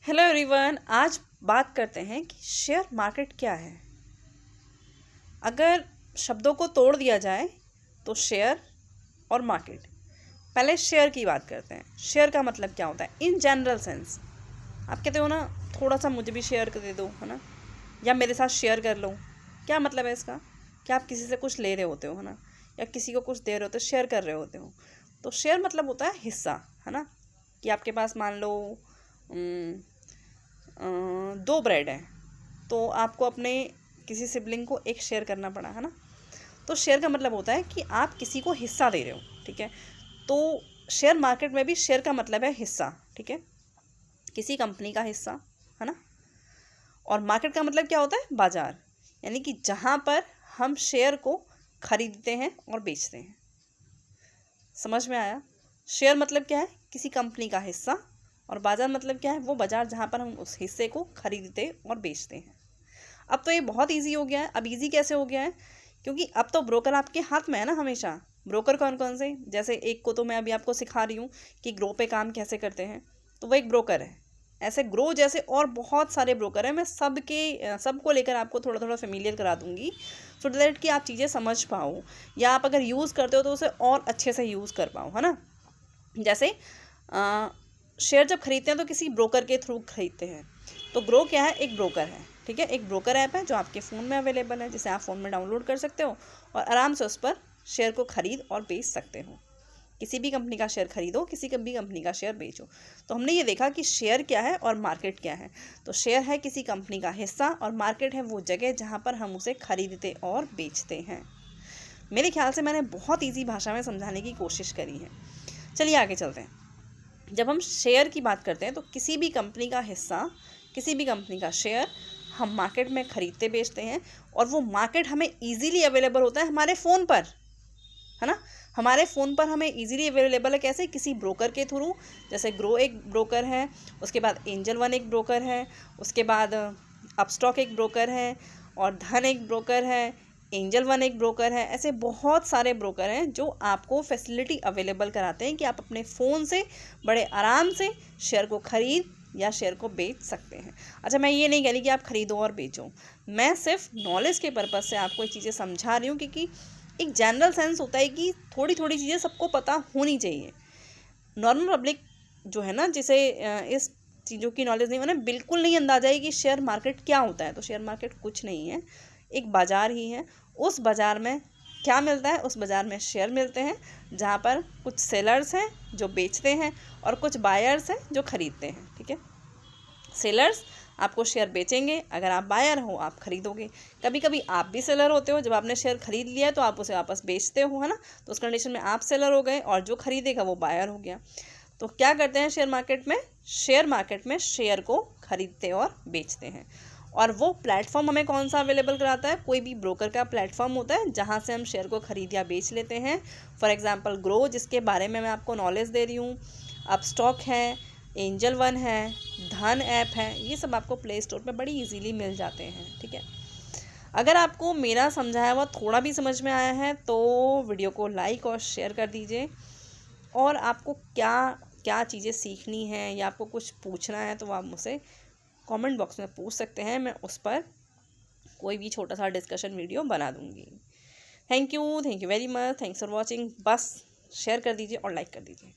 Hello everyone, आज बात करते हैं कि शेयर मार्केट क्या है। अगर शब्दों को तोड़ दिया जाए तो शेयर और मार्केट। पहले शेयर की बात करते हैं। शेयर का मतलब क्या होता है इन जनरल सेंस। आप कहते हो ना, थोड़ा सा मुझे भी शेयर कर दे दो, है ना, या मेरे साथ शेयर कर लो। क्या मतलब है इसका? कि आप किसी से कुछ ले रहे होते हो, है ना, या किसी को कुछ दे रहे होते हो, शेयर कर रहे होते हो। तो शेयर मतलब होता है हिस्सा, है ना। कि आपके पास मान लो 2 ब्रेड हैं, तो आपको अपने किसी सिबलिंग को एक शेयर करना पड़ा, है ना। तो शेयर का मतलब होता है कि आप किसी को हिस्सा दे रहे हो, ठीक है। तो शेयर मार्केट में भी शेयर का मतलब है हिस्सा, ठीक है, किसी कंपनी का हिस्सा, है ना। और मार्केट का मतलब क्या होता है? बाजार, यानी कि जहाँ पर हम शेयर को खरीदते हैं और बेचते हैं। समझ में आया? शेयर मतलब क्या है? किसी कंपनी का हिस्सा। और बाजार मतलब क्या है? वो बाजार जहाँ पर हम उस हिस्से को खरीदते और बेचते हैं। अब तो ये बहुत इजी हो गया है। अब इजी कैसे हो गया है? क्योंकि अब तो ब्रोकर आपके हाथ में है ना हमेशा। ब्रोकर कौन कौन से? जैसे एक को तो मैं अभी आपको सिखा रही हूँ कि ग्रो पे काम कैसे करते हैं, तो वो एक ब्रोकर है। ऐसे ग्रो जैसे और बहुत सारे ब्रोकर हैं। मैं सबको लेकर आपको थोड़ा थोड़ा फेमिलियर करा दूंगी, सो दैट कि आप चीज़ें समझ पाओ, या आप अगर यूज़ करते हो तो उसे और अच्छे से यूज़ कर पाओ, है ना। जैसे शेयर जब खरीदते हैं तो किसी ब्रोकर के थ्रू खरीदते हैं। तो ग्रो क्या है? एक ब्रोकर है, ठीक है। एक ब्रोकर ऐप है जो आपके फ़ोन में अवेलेबल है, जिसे आप फ़ोन में डाउनलोड कर सकते हो और आराम से उस पर शेयर को खरीद और बेच सकते हो। किसी भी कंपनी का शेयर खरीदो, किसी भी कंपनी का शेयर बेचो। तो हमने ये देखा कि शेयर क्या है और मार्केट क्या है। तो शेयर है किसी कंपनी का हिस्सा और मार्केट है वो जगह जहाँ पर हम उसे खरीदते और बेचते हैं। मेरे ख्याल से मैंने बहुत ईजी भाषा में समझाने की कोशिश करी है। चलिए आगे चलते हैं। जब हम शेयर की बात करते हैं तो किसी भी कंपनी का हिस्सा, किसी भी कंपनी का शेयर हम मार्केट में खरीदते बेचते हैं, और वो मार्केट हमें इजीली अवेलेबल होता है हमारे फ़ोन पर, है ना। हमारे फ़ोन पर हमें इजीली अवेलेबल है। कैसे? किसी ब्रोकर के थ्रू। जैसे ग्रो एक ब्रोकर है, उसके बाद एंजल वन एक ब्रोकर है, उसके बाद अपस्टॉक एक ब्रोकर है, और धन एक ब्रोकर है, एंजल वन एक ब्रोकर है। ऐसे बहुत सारे ब्रोकर हैं जो आपको फैसिलिटी अवेलेबल कराते हैं कि आप अपने फ़ोन से बड़े आराम से शेयर को खरीद या शेयर को बेच सकते हैं। अच्छा, मैं ये नहीं कह रही कि आप खरीदो और बेचो, मैं सिर्फ नॉलेज के पर्पज़ से आपको ये चीज़ें समझा रही हूँ, क्योंकि एक जनरल सेंस होता है कि थोड़ी थोड़ी चीज़ें सबको पता होनी चाहिए। नॉर्मल पब्लिक जो है ना, जिसे इस चीज़ों की नॉलेज नहीं, उन्हें बिल्कुल नहीं अंदाजा है कि शेयर मार्केट क्या होता है। तो शेयर मार्केट कुछ नहीं है, एक बाज़ार ही है। उस बाज़ार में क्या मिलता है? उस बाज़ार में शेयर मिलते हैं, जहाँ पर कुछ सेलर्स हैं जो बेचते हैं और कुछ बायर्स हैं जो खरीदते हैं, ठीक है। सेलर्स आपको शेयर बेचेंगे, अगर आप बायर हो आप खरीदोगे। कभी कभी आप भी सेलर होते हो, जब आपने शेयर खरीद लिया है तो आप उसे वापस बेचते हो, है ना। तो उस कंडीशन में आप सेलर हो गए और जो खरीदेगा वो बायर हो गया। तो क्या करते हैं शेयर मार्केट में? शेयर मार्केट में शेयर को खरीदते और बेचते हैं। और वो प्लेटफॉर्म हमें कौन सा अवेलेबल कराता है? कोई भी ब्रोकर का प्लेटफॉर्म होता है जहाँ से हम शेयर को खरीद या बेच लेते हैं। फॉर एग्जांपल ग्रो, जिसके बारे में मैं आपको नॉलेज दे रही हूँ, अपस्टॉक है, एंजल वन है, धन ऐप है, ये सब आपको प्ले स्टोर पे बड़ी इजीली मिल जाते हैं, ठीक है। अगर आपको मेरा समझाया हुआ थोड़ा भी समझ में आया है तो वीडियो को लाइक और शेयर कर दीजिए। और आपको क्या क्या चीज़ें सीखनी है या आपको कुछ पूछना है तो आप मुझसे कमेंट बॉक्स में पूछ सकते हैं। मैं उस पर कोई भी छोटा सा डिस्कशन वीडियो बना दूँगी। Thank you very much, thanks for watching. बस शेयर कर दीजिए और लाइक कर दीजिए।